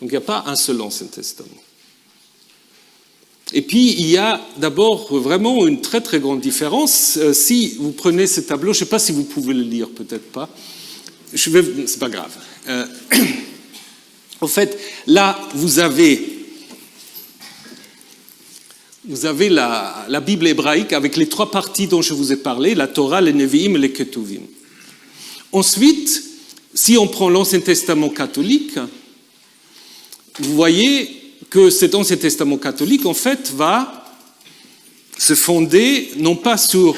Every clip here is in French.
Donc il n'y a pas un seul Ancien Testament. Et puis il y a d'abord vraiment une très très grande différence. Si vous prenez ce tableau, je ne sais pas si vous pouvez le lire, peut-être pas. C'est pas grave. En fait, là, vous avez la Bible hébraïque avec les trois parties dont je vous ai parlé, la Torah, les Nevi'im et les Ketuvim. Ensuite, si on prend l'Ancien Testament catholique, vous voyez que cet Ancien Testament catholique, en fait, va se fonder non pas sur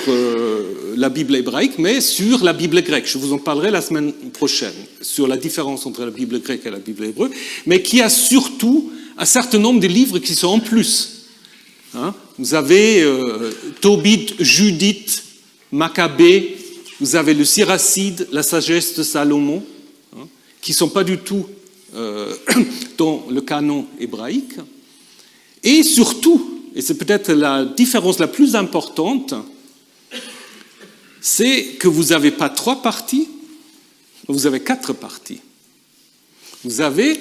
la Bible hébraïque, mais sur la Bible grecque. Je vous en parlerai la semaine prochaine, sur la différence entre la Bible grecque et la Bible hébreu, mais qui a surtout un certain nombre de livres qui sont en plus. Vous avez Tobit, Judith, Maccabée, vous avez le Siracide, la sagesse de Salomon, qui ne sont pas du tout dans le canon hébraïque. Et surtout, et c'est peut-être la différence la plus importante, c'est que vous n'avez pas 3 parties, vous avez 4 parties. Vous avez,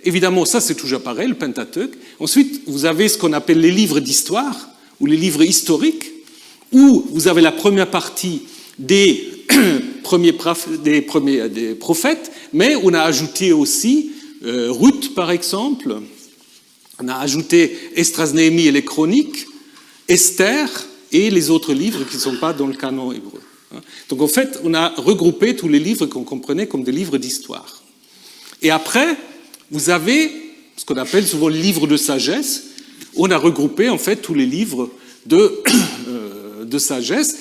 évidemment, ça c'est toujours pareil, le Pentateuque. Ensuite, vous avez ce qu'on appelle les livres d'histoire, ou les livres historiques, où vous avez la première partie des prophètes, mais on a ajouté aussi Ruth, par exemple, on a ajouté Esdras, Néhémie et les Chroniques, Esther et les autres livres qui ne sont pas dans le canon hébreu. Donc en fait, on a regroupé tous les livres qu'on comprenait comme des livres d'histoire. Et après, vous avez ce qu'on appelle souvent le livre de sagesse. On a regroupé en fait tous les livres de sagesse.